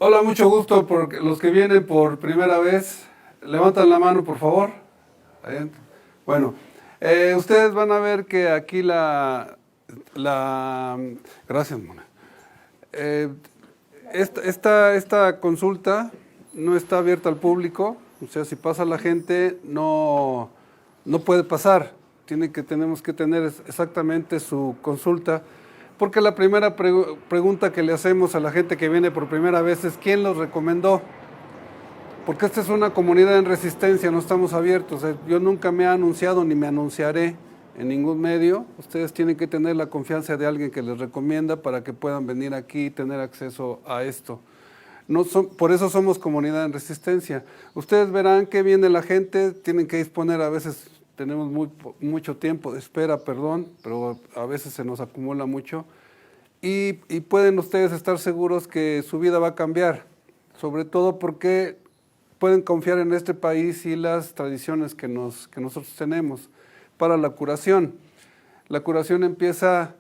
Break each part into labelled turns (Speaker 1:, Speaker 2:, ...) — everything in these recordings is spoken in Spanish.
Speaker 1: Hola, mucho gusto por los que vienen por primera vez. Levantan la mano, por favor. Ahí. Bueno, ustedes van a ver que aquí gracias, Mona. Esta consulta no está abierta al público, o sea, si pasa la gente no puede pasar. Tenemos que tener exactamente su consulta, porque la primera pregunta que le hacemos a la gente que viene por primera vez es ¿quién los recomendó? Porque esta es una comunidad en resistencia, no estamos abiertos. Yo nunca me he anunciado ni me anunciaré en ningún medio. Ustedes tienen que tener la confianza de alguien que les recomienda para que puedan venir aquí y tener acceso a esto. Por eso somos comunidad en resistencia. Ustedes verán que viene la gente, tienen que disponer, a veces tenemos mucho tiempo de espera, perdón, pero a veces se nos acumula mucho. Y pueden ustedes estar seguros que su vida va a cambiar, sobre todo porque pueden confiar en este país y las tradiciones que nosotros tenemos para la curación. La curación empieza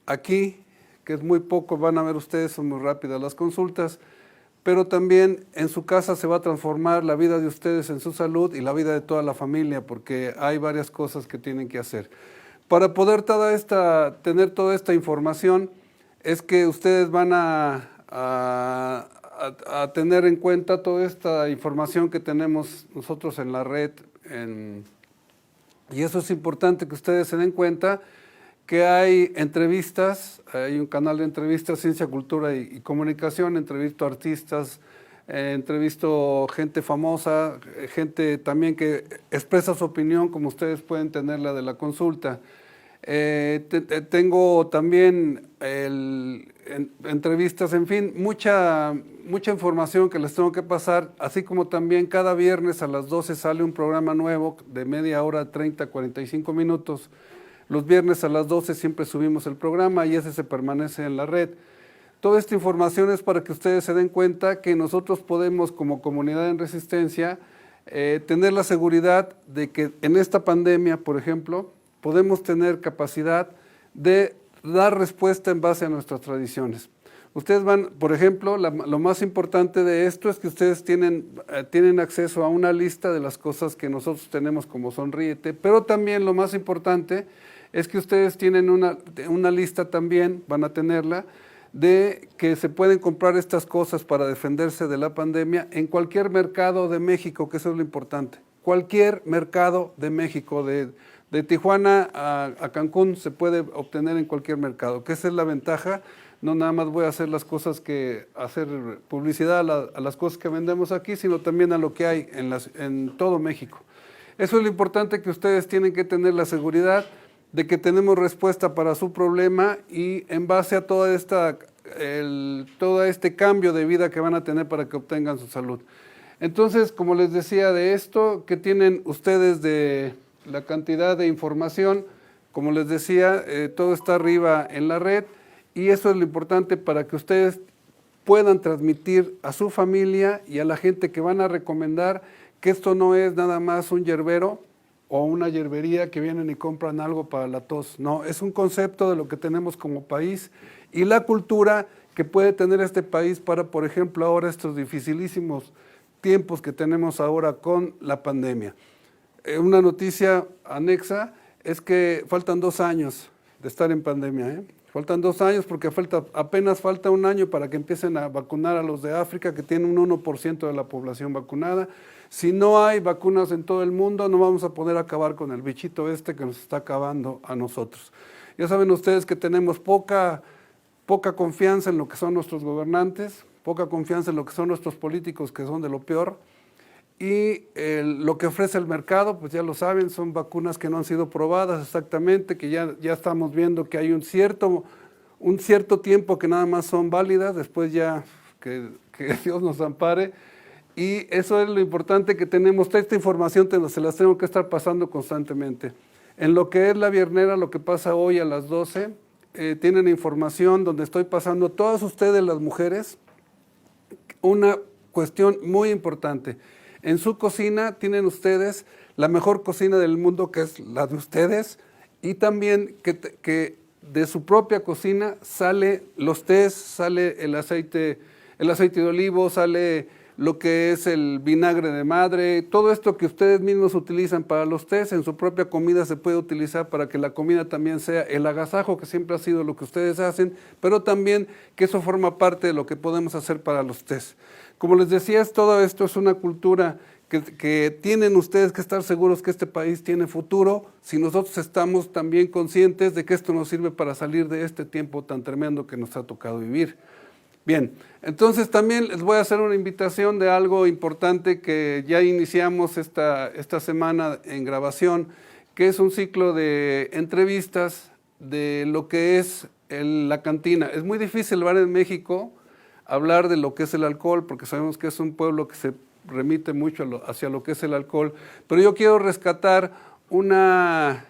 Speaker 1: aquí, que es muy poco, van a ver ustedes, son muy rápidas las consultas, pero también en su casa se va a transformar la vida de ustedes en su salud y la vida de toda la familia, porque hay varias cosas que tienen que hacer. Para poder tener toda esta información, es que ustedes van a tener en cuenta toda esta información que tenemos nosotros en la red, y eso es importante que ustedes se den cuenta que hay entrevistas, hay un canal de entrevistas, Ciencia, Cultura y Comunicación, entrevisto artistas, entrevisto gente famosa, gente también que expresa su opinión, como ustedes pueden tener la de la consulta. Tengo también entrevistas, en fin, mucha información que les tengo que pasar, así como también cada viernes a las 12 sale un programa nuevo de media hora, 30, 45 minutos. Los viernes a las 12 siempre subimos el programa y ese se permanece en la red. Toda esta información es para que ustedes se den cuenta que nosotros podemos, como comunidad en resistencia, tener la seguridad de que en esta pandemia, por ejemplo, podemos tener capacidad de dar respuesta en base a nuestras tradiciones. Ustedes por ejemplo, lo más importante de esto es que ustedes tienen acceso a una lista de las cosas que nosotros tenemos como Sonríete, pero también lo más importante es que ustedes tienen una lista también, van a tenerla, de que se pueden comprar estas cosas para defenderse de la pandemia en cualquier mercado de México, que eso es lo importante. Cualquier mercado de México, de Tijuana a Cancún, se puede obtener en cualquier mercado, que esa es la ventaja. No nada más voy a hacer hacer publicidad a las cosas que vendemos aquí, sino también a lo que hay en todo México. Eso es lo importante, que ustedes tienen que tener la seguridad de que tenemos respuesta para su problema y en base a todo este cambio de vida que van a tener para que obtengan su salud. Entonces, como les decía de esto, que tienen ustedes de la cantidad de información, como les decía, todo está arriba en la red y eso es lo importante para que ustedes puedan transmitir a su familia y a la gente que van a recomendar que esto no es nada más un yerbero o una yerbería que vienen y compran algo para la tos. No, es un concepto de lo que tenemos como país y la cultura que puede tener este país para, por ejemplo, ahora estos dificilísimos tiempos que tenemos ahora con la pandemia. Una noticia anexa es que faltan 2 años de estar en pandemia, Faltan 2 años porque apenas falta 1 año para que empiecen a vacunar a los de África, que tienen un 1% de la población vacunada. Si no hay vacunas en todo el mundo, no vamos a poder acabar con el bichito que nos está acabando a nosotros. Ya saben ustedes que tenemos poca confianza en lo que son nuestros gobernantes, poca confianza en lo que son nuestros políticos, que son de lo peor. Y lo que ofrece el mercado, pues ya lo saben, son vacunas que no han sido probadas exactamente, que ya estamos viendo que hay un cierto tiempo que nada más son válidas, después ya que Dios nos ampare. Y eso es lo importante que tenemos. Toda esta información se las tengo que estar pasando constantemente. En lo que es la viernera, lo que pasa hoy a las 12, tienen información donde estoy pasando a todas ustedes, las mujeres, una cuestión muy importante. En su cocina tienen ustedes la mejor cocina del mundo, que es la de ustedes, y también que de su propia cocina sale los tés, sale el aceite el aceite de olivo, sale lo que es el vinagre de madre, todo esto que ustedes mismos utilizan para los tés, en su propia comida se puede utilizar para que la comida también sea el agasajo, que siempre ha sido lo que ustedes hacen, pero también que eso forma parte de lo que podemos hacer para los tés. Como les decía, todo esto es una cultura que tienen ustedes que estar seguros que este país tiene futuro, si nosotros estamos también conscientes de que esto nos sirve para salir de este tiempo tan tremendo que nos ha tocado vivir. Bien, entonces también les voy a hacer una invitación de algo importante que ya iniciamos esta semana en grabación, que es un ciclo de entrevistas de lo que es la cantina. Es muy difícil ver en México hablar de lo que es el alcohol, porque sabemos que es un pueblo que se remite mucho hacia lo que es el alcohol, pero yo quiero rescatar una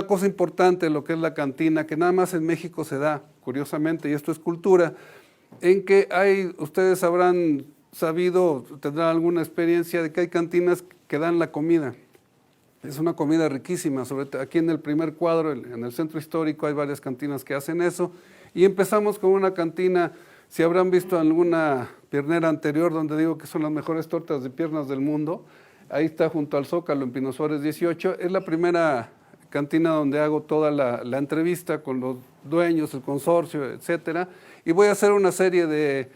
Speaker 1: cosa importante de lo que es la cantina, que nada más en México se da, curiosamente, y esto es cultura, en que ustedes habrán sabido, tendrán alguna experiencia de que hay cantinas que dan la comida. Es una comida riquísima, sobre todo aquí en el primer cuadro, en el centro histórico, hay varias cantinas que hacen eso, y empezamos con una cantina. Si habrán visto alguna piernera anterior donde digo que son las mejores tortas de piernas del mundo, ahí está junto al Zócalo en Pino Suárez 18, es la primera cantina donde hago toda la entrevista con los dueños, el consorcio, etcétera, y voy a hacer una serie de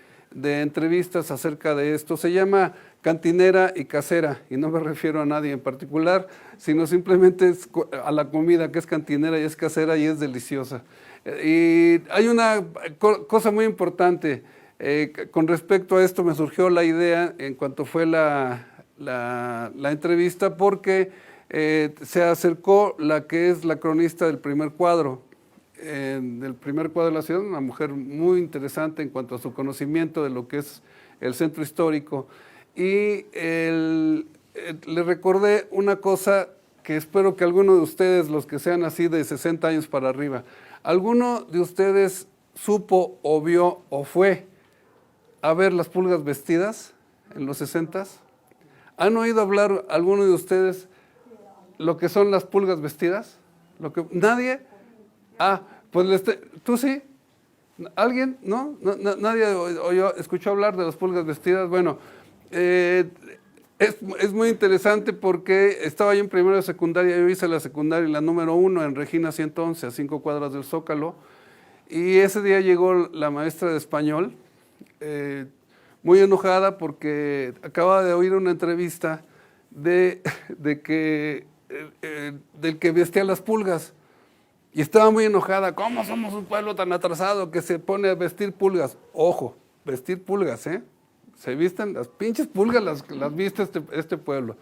Speaker 1: entrevistas acerca de esto. Se llama Cantinera y Casera, y no me refiero a nadie en particular, sino simplemente a la comida que es cantinera y es casera y es deliciosa. Y hay una cosa muy importante, con respecto a esto me surgió la idea en cuanto fue la entrevista, porque se acercó la que es la cronista del primer cuadro, de la ciudad, una mujer muy interesante en cuanto a su conocimiento de lo que es el centro histórico, y le recordé una cosa que espero que alguno de ustedes, los que sean así de 60 años para arriba, ¿alguno de ustedes supo o vio o fue a ver las pulgas vestidas en los 60s? ¿Han oído hablar alguno de ustedes lo que son las pulgas vestidas? ¿Nadie? Ah, pues ¿tú sí? ¿Alguien? ¿No? ¿Nadie escuchó hablar de las pulgas vestidas? Bueno, es muy interesante porque estaba yo en primero de secundaria, yo hice la secundaria, la número 1 en Regina 111, a 5 cuadras del Zócalo, y ese día llegó la maestra de español, muy enojada porque acababa de oír una entrevista del que vestía las pulgas, y estaba muy enojada. ¿Cómo somos un pueblo tan atrasado que se pone a vestir pulgas? Ojo, vestir pulgas, ¿eh? Se visten las pinches pulgas, las viste este pueblo.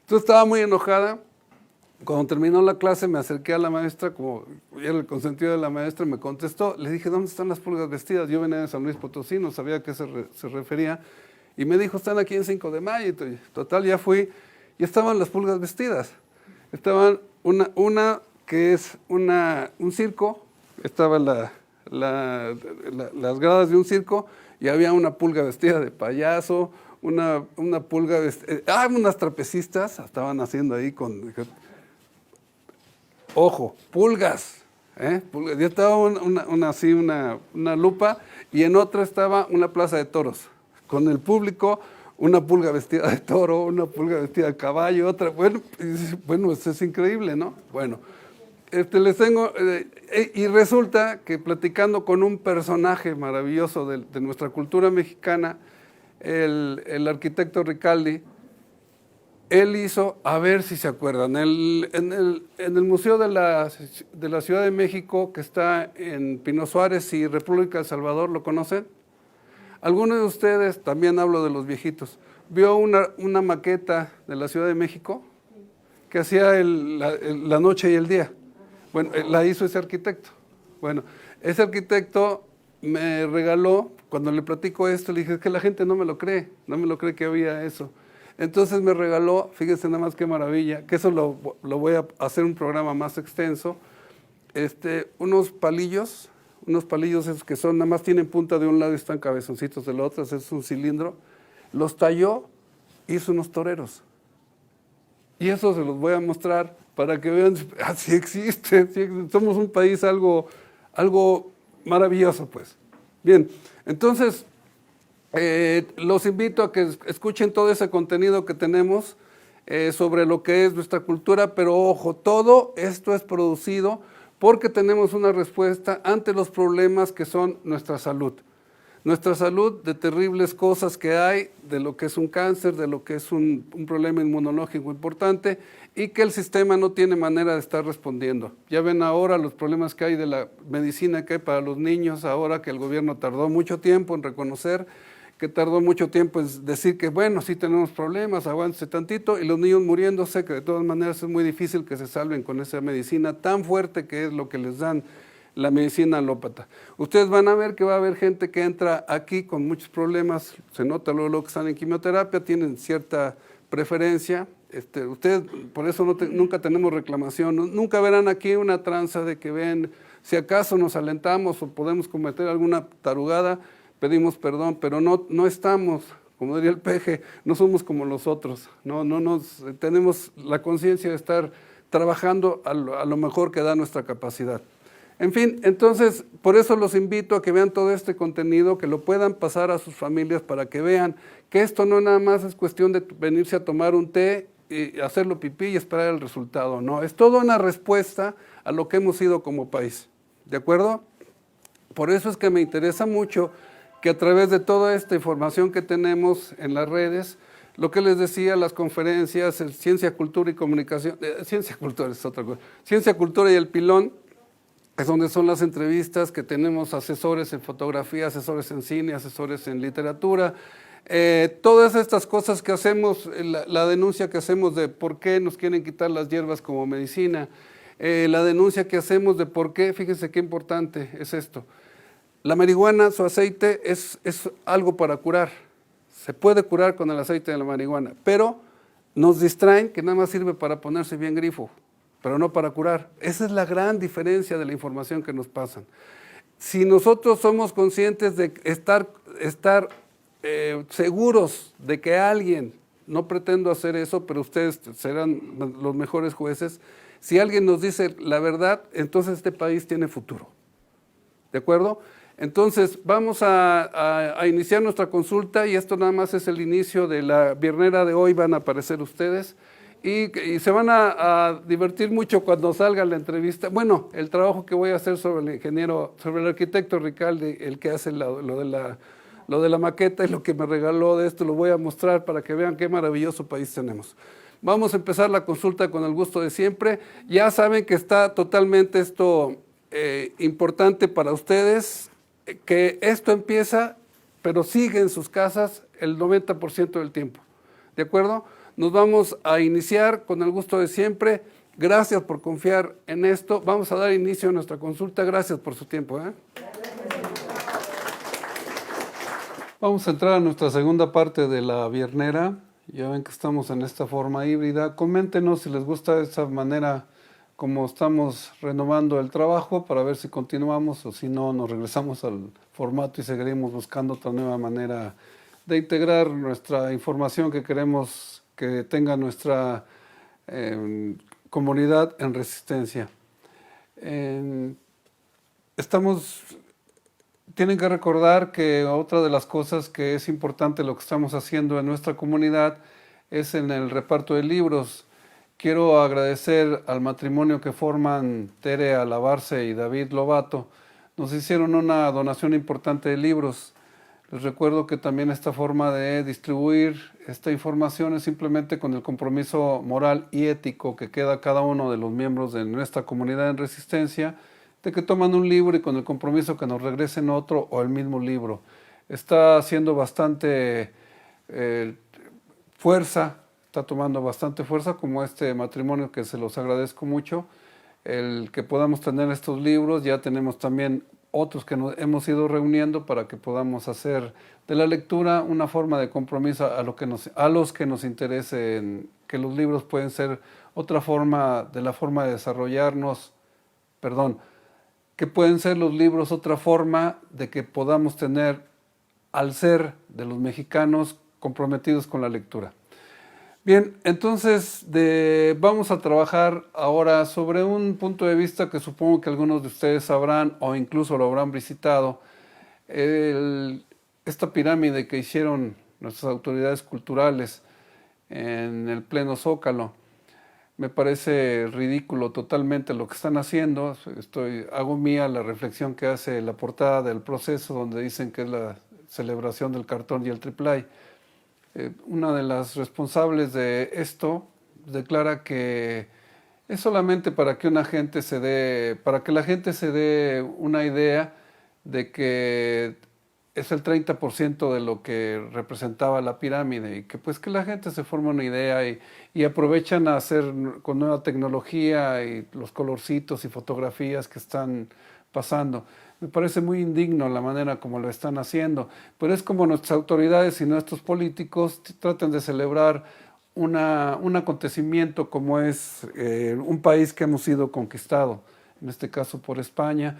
Speaker 1: Entonces estaba muy enojada. Cuando terminó la clase me acerqué a la maestra, como era el consentido de la maestra, me contestó. Le dije, ¿dónde están las pulgas vestidas? Yo venía de San Luis Potosí, no sabía a qué se refería. Y me dijo, están aquí en 5 de mayo. Total, ya fui y estaban las pulgas vestidas. Estaban una que es un circo, estaban las gradas de un circo, y había una pulga vestida de payaso, una pulga vestida, unas trapecistas estaban haciendo ahí ojo, pulgas, pulgas. Ya estaba una lupa, y en otra estaba una plaza de toros, con el público, una pulga vestida de toro, una pulga vestida de caballo, otra, bueno, eso es increíble, ¿no? Bueno, les tengo, y resulta que platicando con un personaje maravilloso de nuestra cultura mexicana, el arquitecto Ricaldi, él hizo, a ver si se acuerdan, en el Museo de la Ciudad de México, que está en Pino Suárez y República de El Salvador, ¿lo conocen? ¿Alguno de ustedes, también hablo de los viejitos, vio una maqueta de la Ciudad de México que hacía la noche y el día? Bueno, la hizo ese arquitecto. Bueno, ese arquitecto me regaló, cuando le platico esto, le dije, es que la gente no me lo cree que había eso. Entonces me regaló, fíjense nada más qué maravilla, que eso lo voy a hacer un programa más extenso, unos palillos esos que son, nada más tienen punta de un lado y están cabezoncitos del otro, es un cilindro, los talló, hizo unos toreros. Y eso se los voy a mostrar para que vean, sí existe, somos un país algo maravilloso, pues. Bien, entonces, Los invito a que escuchen todo ese contenido que tenemos sobre lo que es nuestra cultura, pero ojo, todo esto es producido porque tenemos una respuesta ante los problemas que son nuestra salud. Nuestra salud, de terribles cosas que hay, de lo que es un cáncer, de lo que es un problema inmunológico importante y que el sistema no tiene manera de estar respondiendo. Ya ven ahora los problemas que hay de la medicina que hay para los niños, ahora que el gobierno tardó mucho tiempo en reconocer, que tardó mucho tiempo en decir que bueno, sí tenemos problemas, aguántese tantito, y los niños muriéndose, que de todas maneras es muy difícil que se salven con esa medicina tan fuerte que es lo que les dan la medicina alópata. Ustedes van a ver que va a haber gente que entra aquí con muchos problemas, se nota luego que están en quimioterapia, tienen cierta preferencia, ustedes por eso nunca tenemos reclamación, nunca verán aquí una tranza de que ven, si acaso nos alentamos o podemos cometer alguna tarugada, pedimos perdón, pero no estamos, como diría el peje, no somos como los otros, tenemos la conciencia de estar trabajando a lo mejor que da nuestra capacidad. En fin, entonces, por eso los invito a que vean todo este contenido, que lo puedan pasar a sus familias para que vean que esto no nada más es cuestión de venirse a tomar un té y hacerlo pipí y esperar el resultado, no, es toda una respuesta a lo que hemos sido como país, ¿de acuerdo? Por eso es que me interesa mucho que a través de toda esta información que tenemos en las redes, lo que les decía, las conferencias, Ciencia, Cultura y Comunicación, Ciencia, Cultura es otra cosa, Ciencia, Cultura y el Pilón, es donde son las entrevistas, que tenemos asesores en fotografía, asesores en cine, asesores en literatura, todas estas cosas que hacemos, la denuncia que hacemos de por qué nos quieren quitar las hierbas como medicina, la denuncia que hacemos de por qué, fíjense qué importante es esto, la marihuana, su aceite es algo para curar, se puede curar con el aceite de la marihuana, pero nos distraen que nada más sirve para ponerse bien grifo, pero no para curar. Esa es la gran diferencia de la información que nos pasan. Si nosotros somos conscientes de estar seguros de que alguien, no pretendo hacer eso, pero ustedes serán los mejores jueces, si alguien nos dice la verdad, entonces este país tiene futuro. ¿De acuerdo? Entonces, vamos a iniciar nuestra consulta y esto nada más es el inicio de la viernera de hoy, van a aparecer ustedes. Y se van a divertir mucho cuando salga la entrevista. Bueno, el trabajo que voy a hacer sobre el ingeniero, sobre el arquitecto Ricaldi, el que hace lo de la maqueta y lo que me regaló de esto, lo voy a mostrar para que vean qué maravilloso país tenemos. Vamos a empezar la consulta con el gusto de siempre. Ya saben que está totalmente esto importante para ustedes, que esto empieza, pero sigue en sus casas el 90% del tiempo. ¿De acuerdo? Nos vamos a iniciar con el gusto de siempre. Gracias por confiar en esto. Vamos a dar inicio a nuestra consulta. Gracias por su tiempo. Vamos a entrar a nuestra segunda parte de la viernera. Ya ven que estamos en esta forma híbrida. Coméntenos si les gusta esa manera como estamos renovando el trabajo para ver si continuamos o si no, nos regresamos al formato y seguiremos buscando otra nueva manera de integrar nuestra información que queremos que tenga nuestra comunidad en resistencia. Tienen que recordar que otra de las cosas que es importante lo que estamos haciendo en nuestra comunidad es en el reparto de libros. Quiero agradecer al matrimonio que forman Tere Alabarce y David Lobato. Nos hicieron una donación importante de libros. Les recuerdo que también esta forma de distribuir esta información es simplemente con el compromiso moral y ético que queda cada uno de los miembros de nuestra comunidad en resistencia, de que toman un libro y con el compromiso que nos regresen otro o el mismo libro. Está haciendo bastante fuerza, está tomando bastante fuerza como este matrimonio que se los agradezco mucho, el que podamos tener estos libros. Ya tenemos también otros que nos hemos ido reuniendo para que podamos hacer de la lectura una forma de compromiso a los que nos interese, que los libros pueden ser otra forma, de la forma de desarrollarnos, que pueden ser los libros otra forma de que podamos tener al ser de los mexicanos comprometidos con la lectura. Bien, entonces vamos a trabajar ahora sobre un punto de vista que supongo que algunos de ustedes sabrán o incluso lo habrán visitado. esta pirámide que hicieron nuestras autoridades culturales en el pleno Zócalo. Me parece ridículo totalmente lo que están haciendo. Hago mía la reflexión que hace la portada del Proceso, donde dicen que es la celebración del cartón y el triplay. Una de las responsables de esto declara que es solamente para que para que la gente se dé una idea de que es el 30% de lo que representaba la pirámide y que pues que la gente se forma una idea y aprovechan a hacer con nueva tecnología y los colorcitos y fotografías que están pasando. Me parece muy indigno la manera como lo están haciendo, pero es como nuestras autoridades y nuestros políticos tratan de celebrar un acontecimiento como es un país que hemos sido conquistado, en este caso por España,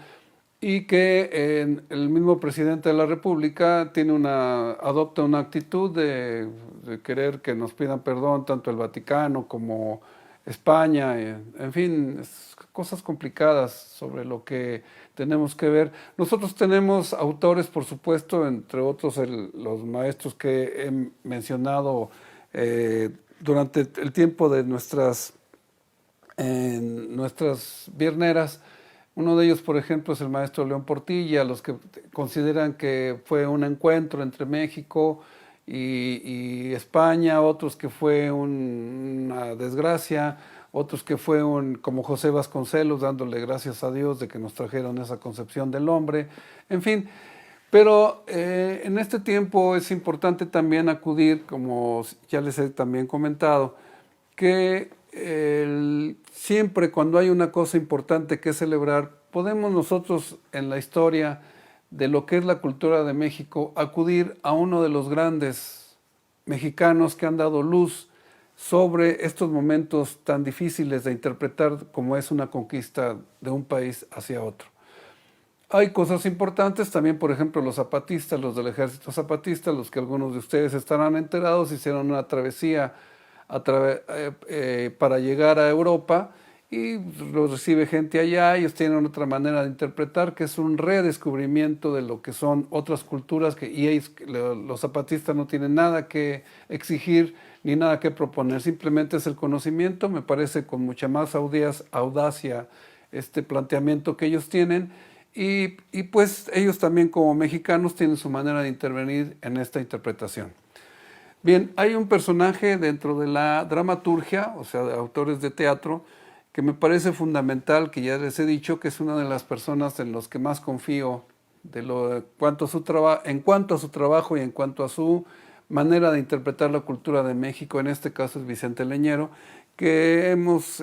Speaker 1: y que el mismo presidente de la República adopta una actitud de querer que nos pidan perdón tanto el Vaticano como España, en fin, cosas complicadas sobre lo que tenemos que ver. Nosotros tenemos autores, por supuesto, entre otros los maestros que he mencionado durante el tiempo de nuestras vierneras. Uno de ellos, por ejemplo, es el maestro León Portilla, los que consideran que fue un encuentro entre México y España, otros que fue una desgracia, otros que fue como José Vasconcelos, dándole gracias a Dios de que nos trajeron esa concepción del hombre, en fin. Pero en este tiempo es importante también acudir, como ya les he también comentado, que siempre cuando hay una cosa importante que celebrar, podemos nosotros en la historia de lo que es la cultura de México acudir a uno de los grandes mexicanos que han dado luz sobre estos momentos tan difíciles de interpretar como es una conquista de un país hacia otro. Hay cosas importantes también, por ejemplo, los zapatistas, los del ejército zapatista, los que algunos de ustedes estarán enterados, hicieron una travesía para llegar a Europa y los recibe gente allá. Ellos tienen otra manera de interpretar, que es un redescubrimiento de lo que son otras culturas, los zapatistas no tienen nada que exigir ni nada que proponer, simplemente es el conocimiento. Me parece con mucha más audacia este planteamiento que ellos tienen. Y pues ellos también como mexicanos tienen su manera de intervenir en esta interpretación. Bien, hay un personaje dentro de la dramaturgia, o sea, de autores de teatro, que me parece fundamental, que ya les he dicho, que es una de las personas en los que más confío en cuanto a su trabajo y en cuanto a su manera de interpretar la cultura de México. En este caso es Vicente Leñero, que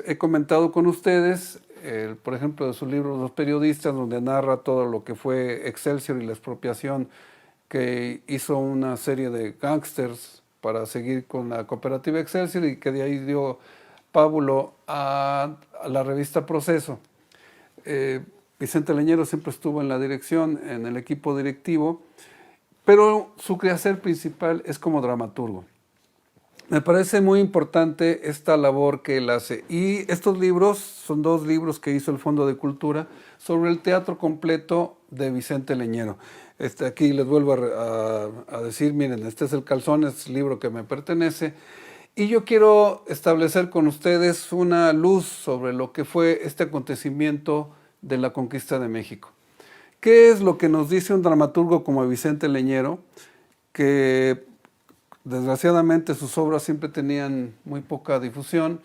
Speaker 1: he comentado con ustedes, por ejemplo, de su libro Los Periodistas, donde narra todo lo que fue Excelsior y la expropiación, que hizo una serie de gángsters para seguir con la cooperativa Excelsior y que de ahí dio pábulo a la revista Proceso. Vicente Leñero siempre estuvo en la dirección, en el equipo directivo, pero su quehacer principal es como dramaturgo. Me parece muy importante esta labor que él hace. Y estos libros son 2 libros que hizo el Fondo de Cultura sobre el teatro completo de Vicente Leñero. Aquí les vuelvo a decir, miren, este es el calzón, es el libro que me pertenece. Y yo quiero establecer con ustedes una luz sobre lo que fue este acontecimiento de la conquista de México. ¿Qué es lo que nos dice un dramaturgo como Vicente Leñero? Que desgraciadamente sus obras siempre tenían muy poca difusión.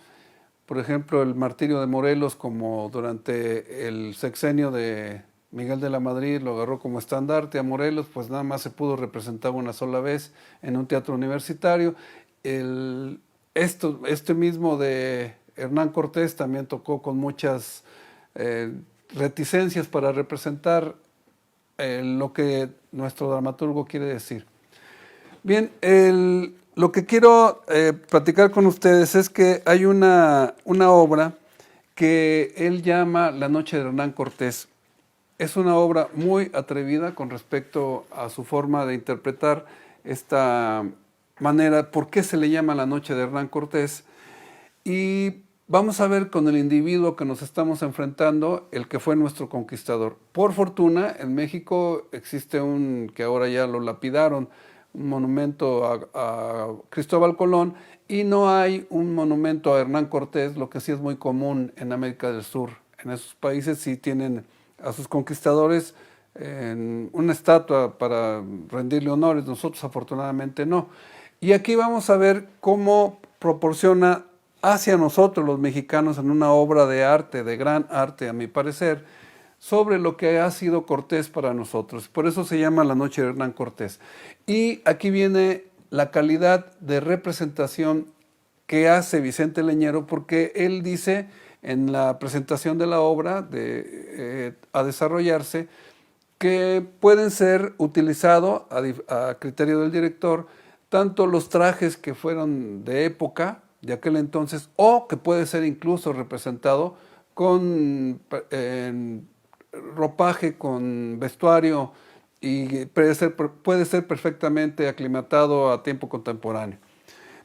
Speaker 1: Por ejemplo, El martirio de Morelos, como durante el sexenio de Miguel de la Madrid lo agarró como estandarte a Morelos, pues nada más se pudo representar una sola vez en un teatro universitario. Este mismo de Hernán Cortés también tocó con muchas reticencias para representar lo que nuestro dramaturgo quiere decir. Bien, lo que quiero platicar con ustedes es que hay una obra que él llama La noche de Hernán Cortés. Es una obra muy atrevida con respecto a su forma de interpretar esta manera, por qué se le llama La noche de Hernán Cortés. Y vamos a ver con el individuo que nos estamos enfrentando, el que fue nuestro conquistador. Por fortuna, en México existe que ahora ya lo lapidaron, un monumento a Cristóbal Colón, y no hay un monumento a Hernán Cortés, lo que sí es muy común en América del Sur. En esos países sí tienen a sus conquistadores en una estatua para rendirle honores, nosotros afortunadamente no. Y aquí vamos a ver cómo proporciona hacia nosotros los mexicanos en una obra de arte, de gran arte a mi parecer, sobre lo que ha sido Cortés para nosotros. Por eso se llama La Noche de Hernán Cortés. Y aquí viene la calidad de representación que hace Vicente Leñero, porque él dice en la presentación de la obra a desarrollarse que pueden ser utilizados a criterio del director tanto los trajes que fueron de época, de aquel entonces, o que puede ser incluso representado con ropaje, con vestuario, y puede ser perfectamente aclimatado a tiempo contemporáneo.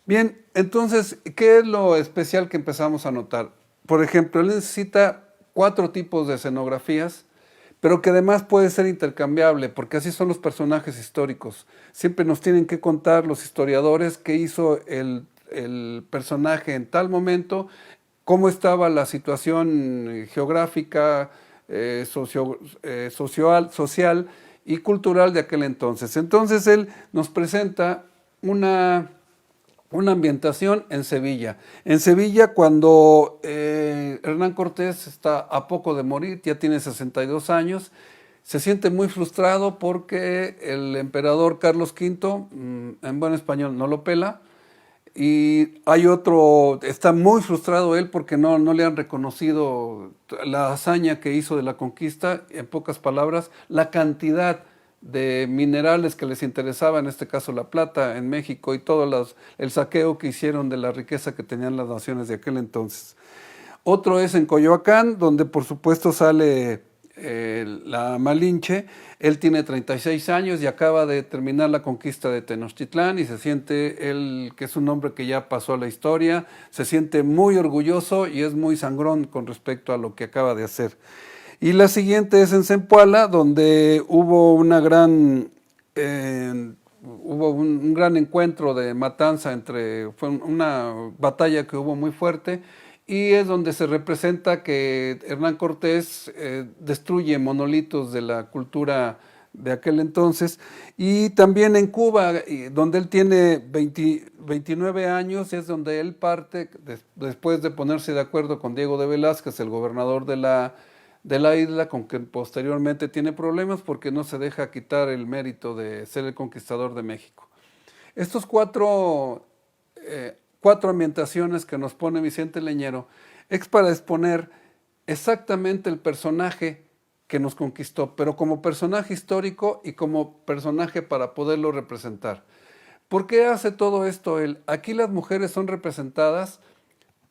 Speaker 1: Bien, entonces, ¿qué es lo especial que empezamos a notar? Por ejemplo, él necesita 4 tipos de escenografías, pero que además puede ser intercambiable, porque así son los personajes históricos. Siempre nos tienen que contar los historiadores qué hizo el personaje en tal momento, cómo estaba la situación geográfica, social y cultural de aquel entonces. Entonces él nos presenta una ambientación en Sevilla. En Sevilla, cuando Hernán Cortés está a poco de morir, ya tiene 62 años, se siente muy frustrado porque el emperador Carlos V, en buen español, no lo pela. Y hay otro, está muy frustrado él porque no le han reconocido la hazaña que hizo de la conquista, en pocas palabras, la cantidad de minerales que les interesaba, en este caso la plata en México, y todo el saqueo que hicieron de la riqueza que tenían las naciones de aquel entonces. Otro es en Coyoacán, donde por supuesto sale la Malinche. Él tiene 36 años y acaba de terminar la conquista de Tenochtitlán y se siente, él, que es un hombre que ya pasó a la historia, se siente muy orgulloso y es muy sangrón con respecto a lo que acaba de hacer. Y la siguiente es en Zempoala, donde hubo hubo un gran encuentro de matanza fue una batalla que hubo muy fuerte, y es donde se representa que Hernán Cortés destruye monolitos de la cultura de aquel entonces. Y también en Cuba, donde él tiene 29 años, es donde él parte, después de ponerse de acuerdo con Diego de Velázquez, el gobernador de la isla, con que posteriormente tiene problemas porque no se deja quitar el mérito de ser el conquistador de México. Estos cuatro ambientaciones que nos pone Vicente Leñero es para exponer exactamente el personaje que nos conquistó, pero como personaje histórico y como personaje para poderlo representar. ¿Por qué hace todo esto él? Aquí las mujeres son representadas,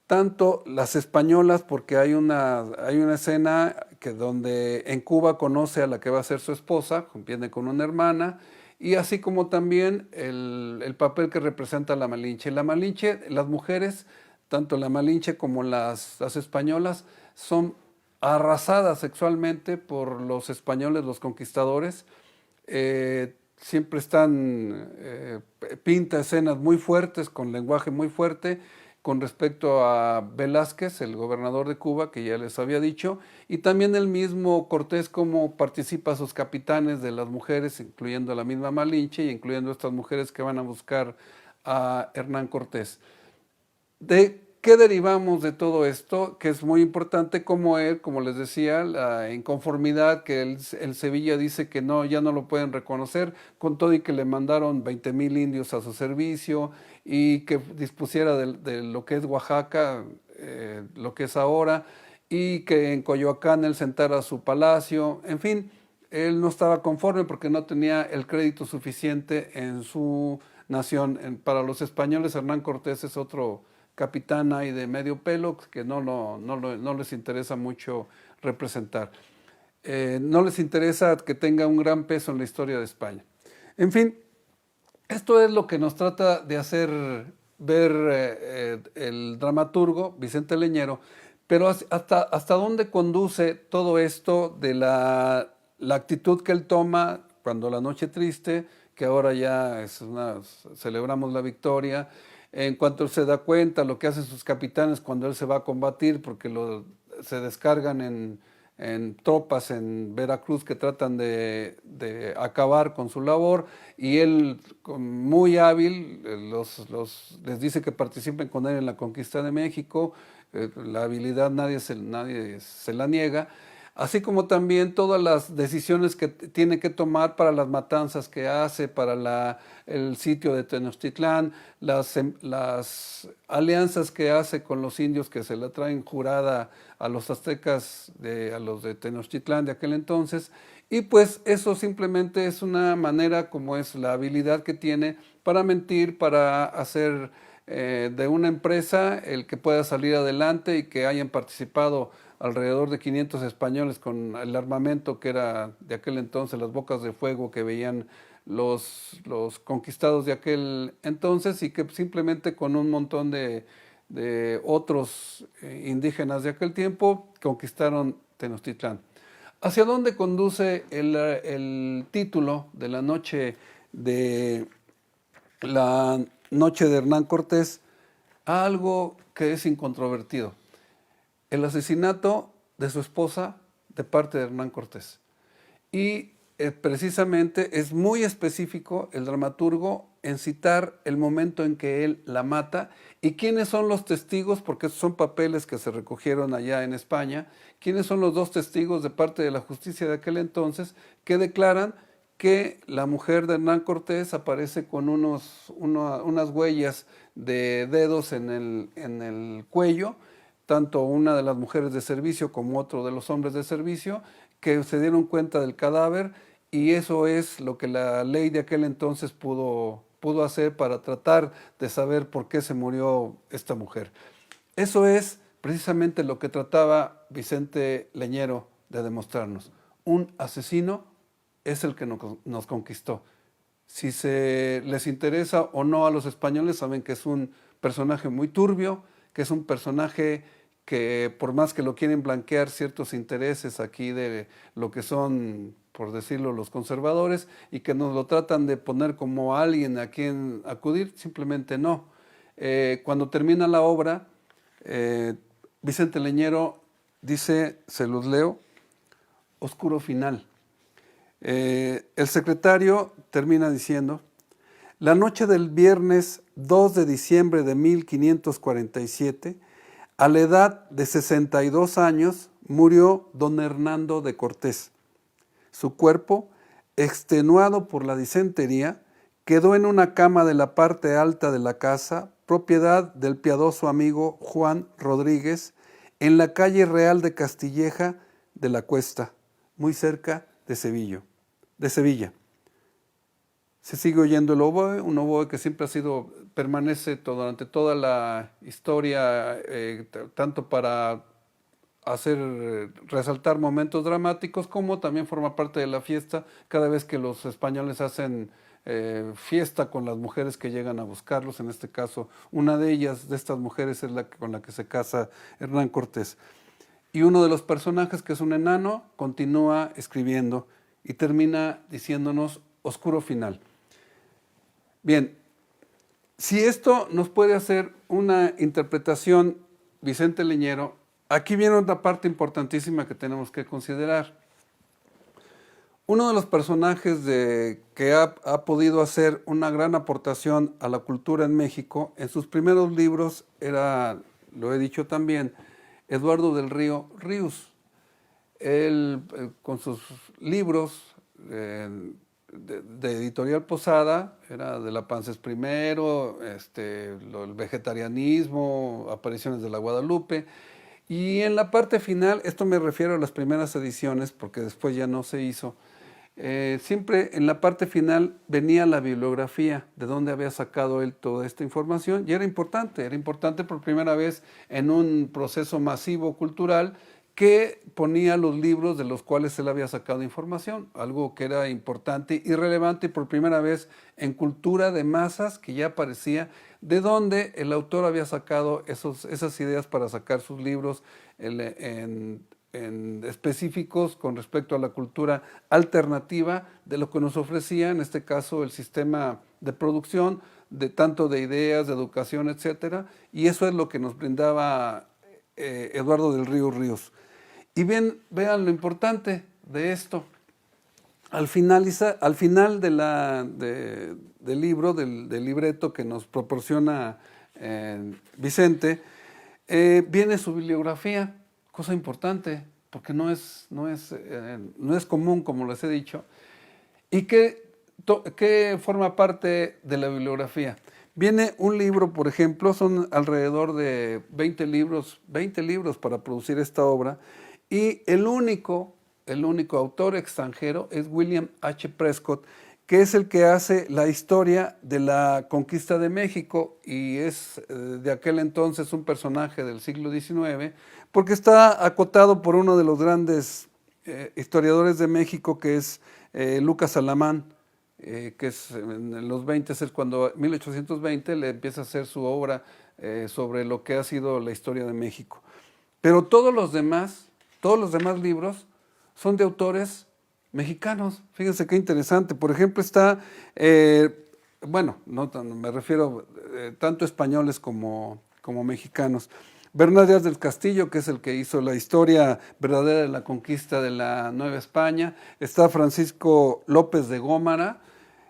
Speaker 1: tanto las españolas, porque hay una escena donde en Cuba conoce a la que va a ser su esposa, viene con una hermana, y así como también el papel que representa la Malinche. La Malinche, las mujeres, tanto la Malinche como las españolas, son arrasadas sexualmente por los españoles, los conquistadores. Siempre pinta escenas muy fuertes, con lenguaje muy fuerte, con respecto a Velázquez, el gobernador de Cuba, que ya les había dicho, y también el mismo Cortés, cómo participa sus capitanes de las mujeres, incluyendo a la misma Malinche y incluyendo a estas mujeres que van a buscar a Hernán Cortés. ¿De qué derivamos de todo esto? Que es muy importante, como él, como les decía, la inconformidad que el Sevilla dice que no, ya no lo pueden reconocer, con todo y que le mandaron 20,000 indios a su servicio y que dispusiera de lo que es Oaxaca, lo que es ahora, y que en Coyoacán él sentara su palacio. En fin, él no estaba conforme porque no tenía el crédito suficiente en su nación. Para los españoles, Hernán Cortés es otro capitán ahí de medio pelo que no les interesa mucho representar. No les interesa que tenga un gran peso en la historia de España. En fin, esto es lo que nos trata de hacer ver el dramaturgo Vicente Leñero, pero hasta dónde conduce todo esto de la actitud que él toma cuando la noche triste, que ahora ya celebramos la victoria, en cuanto él se da cuenta, lo que hacen sus capitanes cuando él se va a combatir, porque se descargan en tropas en Veracruz que tratan de acabar con su labor, y él, muy hábil, les dice que participen con él en la conquista de México. La habilidad nadie se la niega, así como también todas las decisiones que tiene que tomar para las matanzas que hace, para el sitio de Tenochtitlán, las alianzas que hace con los indios que se la traen jurada a los aztecas, a los de Tenochtitlán de aquel entonces, y pues eso simplemente es una manera, como es la habilidad que tiene para mentir, para hacer de una empresa el que pueda salir adelante, y que hayan participado alrededor de 500 españoles con el armamento que era de aquel entonces, las bocas de fuego que veían los conquistados de aquel entonces, y que simplemente con un montón de otros indígenas de aquel tiempo conquistaron Tenochtitlán. ¿Hacia dónde conduce el título de la noche de Hernán Cortés? A algo que es incontrovertido: el asesinato de su esposa de parte de Hernán Cortés. Y precisamente es muy específico el dramaturgo en citar el momento en que él la mata y quiénes son los testigos, porque son papeles que se recogieron allá en España, quiénes son los dos testigos de parte de la justicia de aquel entonces que declaran que la mujer de Hernán Cortés aparece con unas huellas de dedos en el cuello, tanto una de las mujeres de servicio como otro de los hombres de servicio, que se dieron cuenta del cadáver, y eso es lo que la ley de aquel entonces pudo hacer para tratar de saber por qué se murió esta mujer. Eso es precisamente lo que trataba Vicente Leñero de demostrarnos. Un asesino es el que nos conquistó. Si les interesa o no a los españoles, saben que es un personaje muy turbio, que es un personaje que, por más que lo quieren blanquear ciertos intereses aquí de lo que son, por decirlo, los conservadores, y que nos lo tratan de poner como alguien a quien acudir, simplemente no. Cuando termina la obra, Vicente Leñero dice, se los leo: oscuro final. El secretario termina diciendo: la noche del viernes 2 de diciembre de 1547, a la edad de 62 años, murió don Hernando de Cortés. Su cuerpo, extenuado por la disentería, quedó en una cama de la parte alta de la casa, propiedad del piadoso amigo Juan Rodríguez, en la calle Real de Castilleja de la Cuesta, muy cerca de Sevilla. Se sigue oyendo el oboe, un oboe que siempre permanece durante toda la historia, tanto para resaltar momentos dramáticos, como también forma parte de la fiesta cada vez que los españoles hacen fiesta con las mujeres que llegan a buscarlos. En este caso, una de estas mujeres, es con la que se casa Hernán Cortés. Y uno de los personajes, que es un enano, continúa escribiendo y termina diciéndonos oscuro final. Bien, si esto nos puede hacer una interpretación Vicente Leñero, aquí viene otra parte importantísima que tenemos que considerar. Uno de los personajes que ha podido hacer una gran aportación a la cultura en México, en sus primeros libros era, lo he dicho también, Eduardo del Río Ríos. Él, con sus libros de Editorial Posada, era de La Panza es Primero, el vegetarianismo, Apariciones de la Guadalupe, y en la parte final, esto me refiero a las primeras ediciones, porque después ya no se hizo, siempre en la parte final venía la bibliografía de dónde había sacado él toda esta información, y era importante por primera vez en un proceso masivo cultural que ponía los libros de los cuales él había sacado información, algo que era importante y relevante por primera vez en cultura de masas, que ya aparecía de dónde el autor había sacado esas ideas para sacar sus libros en específicos con respecto a la cultura alternativa de lo que nos ofrecía, en este caso, el sistema de producción, tanto de ideas, de educación, etcétera, y eso es lo que nos brindaba Eduardo del Río Ríos. Y bien, vean lo importante de esto. Al final del libro, del libreto que nos proporciona Vicente, viene su bibliografía, cosa importante, porque no es común, como les he dicho, y que forma parte de la bibliografía. Viene un libro, por ejemplo, son alrededor de 20 libros para producir esta obra, y el único autor extranjero es William H. Prescott, que es el que hace la historia de la conquista de México, y es de aquel entonces un personaje del siglo XIX, porque está acotado por uno de los grandes historiadores de México, que es Lucas Alamán, que es en los 20, es cuando 1820 le empieza a hacer su obra sobre lo que ha sido la historia de México. Pero todos los demás libros son de autores mexicanos. Fíjense qué interesante. Por ejemplo, está, me refiero tanto españoles como mexicanos. Bernal Díaz del Castillo, que es el que hizo la historia verdadera de la conquista de la Nueva España. Está Francisco López de Gómara.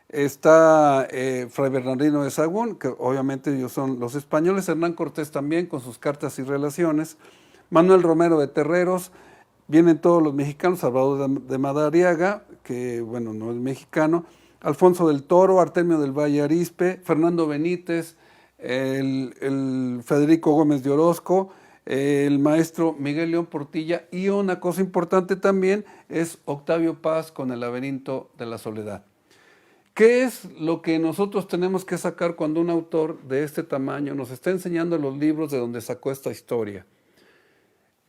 Speaker 1: Está Fray Bernardino de Sahagún, que obviamente ellos son los españoles. Hernán Cortés también, con sus cartas y relaciones. Manuel Romero de Terreros. Vienen todos los mexicanos, Salvador de Madariaga, que bueno, no es mexicano, Alfonso del Toro, Artemio del Valle Arizpe, Fernando Benítez, el Federico Gómez de Orozco, el maestro Miguel León Portilla, y una cosa importante también es Octavio Paz con El laberinto de la soledad. ¿Qué es lo que nosotros tenemos que sacar cuando un autor de este tamaño nos está enseñando los libros de donde sacó esta historia?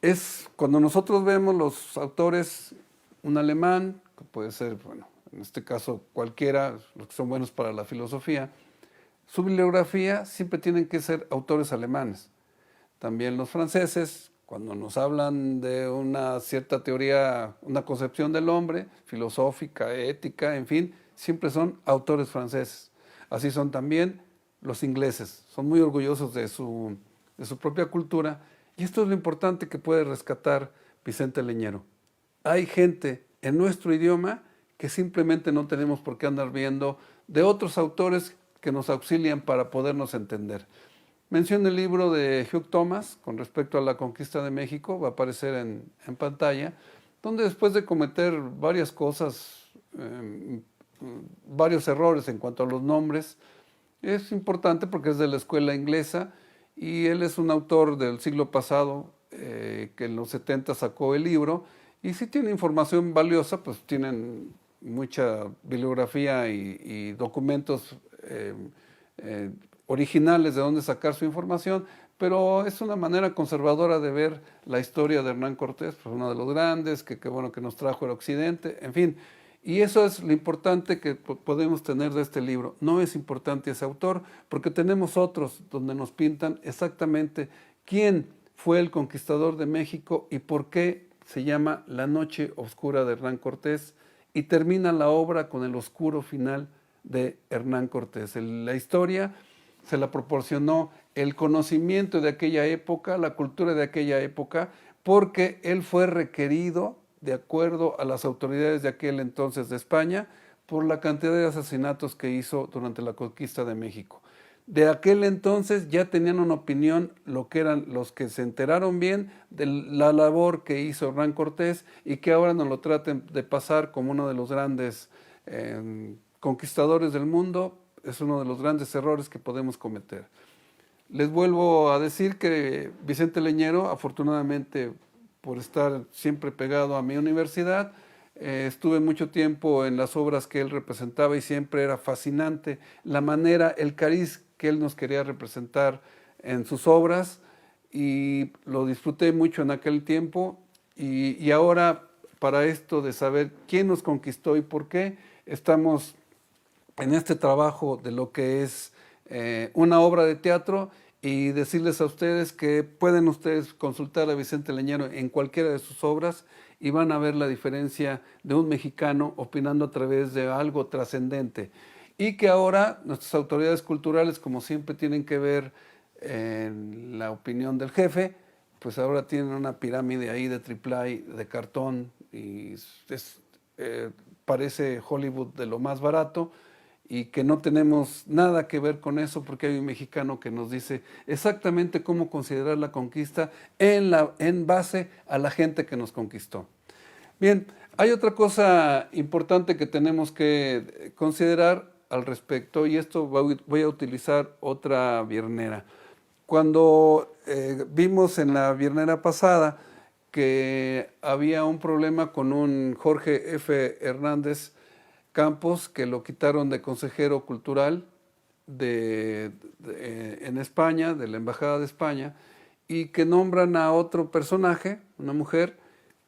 Speaker 1: Es cuando nosotros vemos los autores, un alemán, que puede ser, bueno, en este caso cualquiera, los que son buenos para la filosofía, su bibliografía siempre tienen que ser autores alemanes. También los franceses, cuando nos hablan de una cierta teoría, una concepción del hombre, filosófica, ética, en fin, siempre son autores franceses. Así son también los ingleses, son muy orgullosos de su propia cultura. Y esto es lo importante que puede rescatar Vicente Leñero. Hay gente en nuestro idioma que simplemente no tenemos por qué andar viendo de otros autores que nos auxilian para podernos entender. Menciono el libro de Hugh Thomas con respecto a la conquista de México, va a aparecer en pantalla, donde después de cometer varias cosas, varios errores en cuanto a los nombres, es importante porque es de la escuela inglesa, y él es un autor del siglo pasado que en los 70 sacó el libro, y si tiene información valiosa, pues tienen mucha bibliografía y documentos originales de dónde sacar su información, pero es una manera conservadora de ver la historia de Hernán Cortés, pues uno de los grandes, que bueno que nos trajo el occidente, en fin. Y eso es lo importante que podemos tener de este libro. No es importante ese autor, porque tenemos otros donde nos pintan exactamente quién fue el conquistador de México y por qué se llama La noche oscura de Hernán Cortés, y termina la obra con el oscuro final de Hernán Cortés. La historia se la proporcionó el conocimiento de aquella época, la cultura de aquella época, porque él fue requerido de acuerdo a las autoridades de aquel entonces de España, por la cantidad de asesinatos que hizo durante la conquista de México. De aquel entonces ya tenían una opinión lo que eran los que se enteraron bien de la labor que hizo Hernán Cortés, y que ahora nos lo traten de pasar como uno de los grandes conquistadores del mundo. Es uno de los grandes errores que podemos cometer. Les vuelvo a decir que Vicente Leñero, afortunadamente, por estar siempre pegado a mi universidad, estuve mucho tiempo en las obras que él representaba, y siempre era fascinante la manera, el cariz que él nos quería representar en sus obras, y lo disfruté mucho en aquel tiempo. Y ahora, para esto de saber quién nos conquistó y por qué, estamos en este trabajo de lo que es una obra de teatro, y decirles a ustedes que pueden ustedes consultar a Vicente Leñero en cualquiera de sus obras y van a ver la diferencia de un mexicano opinando a través de algo trascendente. Y que ahora nuestras autoridades culturales, como siempre tienen que ver en la opinión del jefe, pues ahora tienen una pirámide ahí de triple de cartón, y parece Hollywood de lo más barato, y que no tenemos nada que ver con eso, porque hay un mexicano que nos dice exactamente cómo considerar la conquista en base a la gente que nos conquistó. Bien, hay otra cosa importante que tenemos que considerar al respecto, y esto voy a utilizar otra viernera. Cuando vimos en la viernera pasada que había un problema con un Jorge F. Hernández Campos, que lo quitaron de consejero cultural en España, de la Embajada de España, y que nombran a otro personaje, una mujer,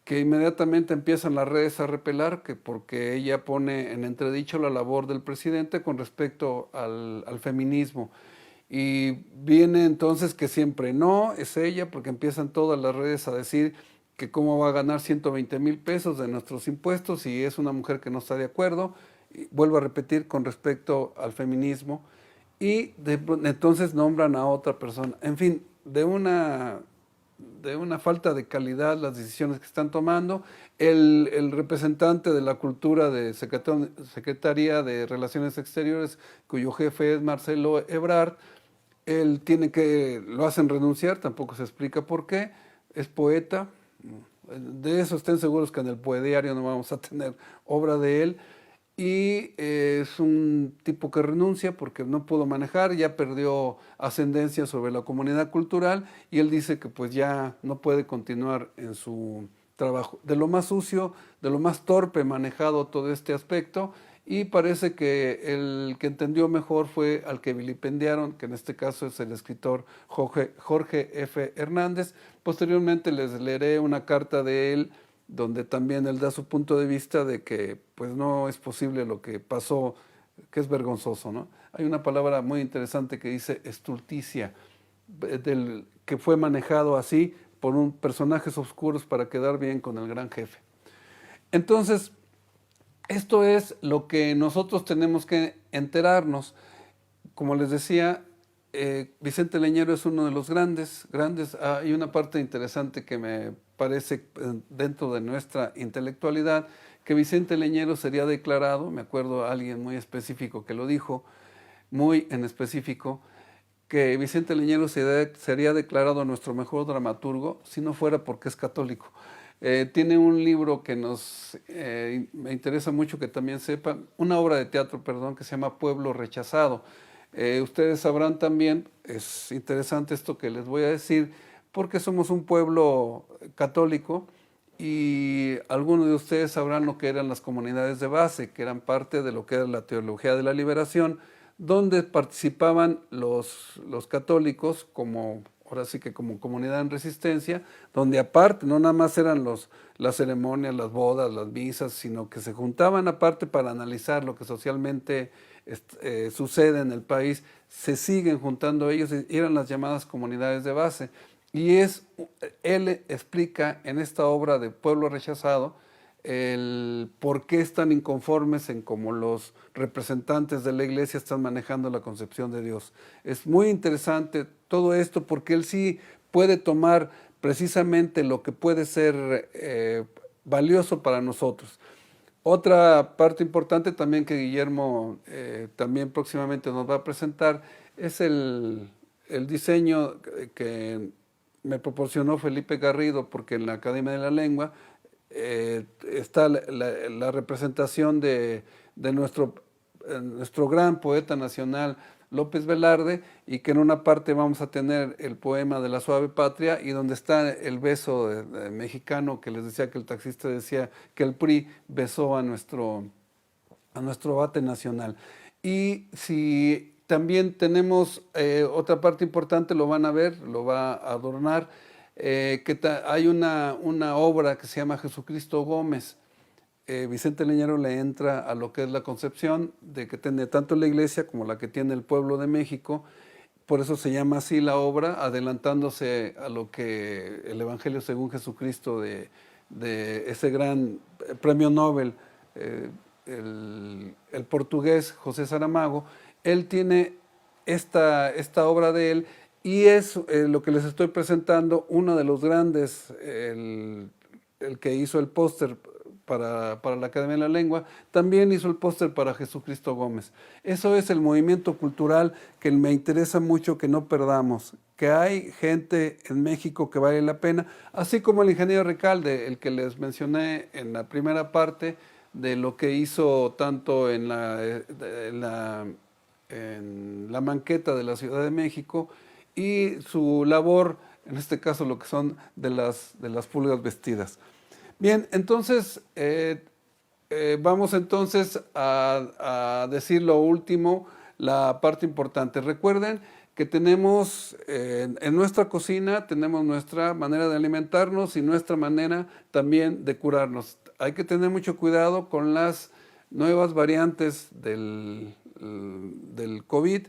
Speaker 1: que inmediatamente empiezan las redes a repelar, que porque ella pone en entredicho la labor del presidente con respecto al feminismo. Y viene entonces que siempre no, es ella, porque empiezan todas las redes a decir que cómo va a ganar 120,000 pesos de nuestros impuestos si es una mujer que no está de acuerdo. Y vuelvo a repetir con respecto al feminismo. Y entonces nombran a otra persona. En fin, de una falta de calidad las decisiones que están tomando. El representante de la cultura de Secretaría de Relaciones Exteriores, cuyo jefe es Marcelo Ebrard, lo hacen renunciar, tampoco se explica por qué, es poeta, de eso estén seguros que en el Poediario no vamos a tener obra de él, y es un tipo que renuncia porque no pudo manejar, ya perdió ascendencia sobre la comunidad cultural, y él dice que pues ya no puede continuar en su trabajo. De lo más sucio, de lo más torpe manejado todo este aspecto, y parece que el que entendió mejor fue al que vilipendiaron, que en este caso es el escritor Jorge F. Hernández. Posteriormente les leeré una carta de él donde también él da su punto de vista de que pues no es posible lo que pasó, que es vergonzoso, ¿no? Hay una palabra muy interesante que dice estulticia, que fue manejado así por personajes oscuros para quedar bien con el gran jefe. Entonces, esto es lo que nosotros tenemos que enterarnos. Como les decía, Vicente Leñero es uno de los grandes. Hay una parte interesante que me parece dentro de nuestra intelectualidad, que Vicente Leñero sería declarado, me acuerdo a alguien muy específico que lo dijo, muy en específico, que Vicente Leñero sería declarado nuestro mejor dramaturgo si no fuera porque es católico. Tiene un libro que me interesa mucho que también sepan, una obra de teatro, perdón, que se llama Pueblo Rechazado. Ustedes sabrán también, es interesante esto que les voy a decir, porque somos un pueblo católico, y algunos de ustedes sabrán lo que eran las comunidades de base, que eran parte de lo que era la teología de la liberación, donde participaban los católicos ahora sí que como comunidad en resistencia, donde aparte no nada más eran las ceremonias, las bodas, las misas, sino que se juntaban aparte para analizar lo que socialmente sucede en el país, se siguen juntando ellos, y eran las llamadas comunidades de base. Y él explica en esta obra de Pueblo Rechazado el por qué están inconformes en cómo los representantes de la iglesia están manejando la concepción de Dios. Es muy interesante todo esto porque él sí puede tomar precisamente lo que puede ser valioso para nosotros. Otra parte importante también que Guillermo también próximamente nos va a presentar es el diseño que me proporcionó Felipe Garrido, porque en la Academia de la Lengua está la representación de nuestro gran poeta nacional López Velarde, y que en una parte vamos a tener el poema de la suave patria, y donde está el beso mexicano que les decía, que el taxista decía que el PRI besó a nuestro bate nacional. Y si también tenemos otra parte importante, lo van a ver, lo va a adornar, hay una obra que se llama Jesucristo Gómez. Vicente Leñero le entra a lo que es la concepción de que tiene tanto la iglesia como la que tiene el pueblo de México. Por eso se llama así la obra, adelantándose a lo que el Evangelio según Jesucristo de ese gran premio Nobel, el portugués José Saramago. Él tiene esta obra de él y es lo que les estoy presentando, uno de los grandes, el que hizo el póster para la Academia de la Lengua, también hizo el póster para Jesucristo Gómez. Eso es el movimiento cultural que me interesa mucho que no perdamos, que hay gente en México que vale la pena, así como el ingeniero Recalde, el que les mencioné en la primera parte, de lo que hizo tanto en la maqueta de la Ciudad de México y su labor, en este caso lo que son de las pulgas vestidas. Bien, entonces vamos entonces a decir lo último, la parte importante. Recuerden que tenemos en nuestra cocina, tenemos nuestra manera de alimentarnos y nuestra manera también de curarnos. Hay que tener mucho cuidado con las nuevas variantes del COVID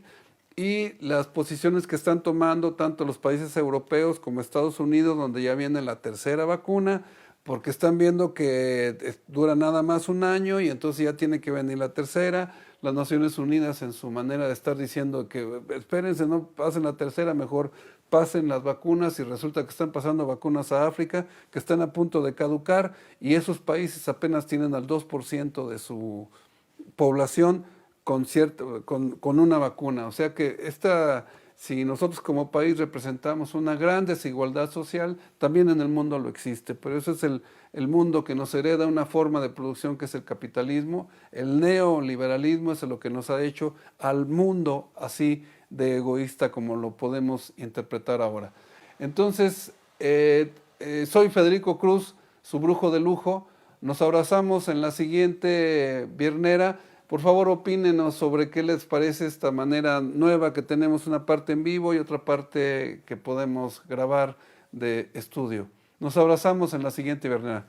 Speaker 1: y las posiciones que están tomando tanto los países europeos como Estados Unidos, donde ya viene la tercera vacuna, porque están viendo que dura nada más un año y entonces ya tiene que venir la tercera. Las Naciones Unidas en su manera de estar diciendo que espérense, no pasen la tercera, mejor pasen las vacunas, y resulta que están pasando vacunas a África que están a punto de caducar y esos países apenas tienen al 2% de su población con una vacuna. O sea que si nosotros como país representamos una gran desigualdad social, también en el mundo lo existe, pero eso es el mundo que nos hereda una forma de producción que es el capitalismo. El neoliberalismo es lo que nos ha hecho al mundo así de egoísta como lo podemos interpretar ahora. Entonces, soy Federico Cruz, su brujo de lujo. Nos abrazamos en la siguiente viernera. Por favor, opínenos sobre qué les parece esta manera nueva que tenemos, una parte en vivo y otra parte que podemos grabar de estudio. Nos abrazamos en la siguiente viernera.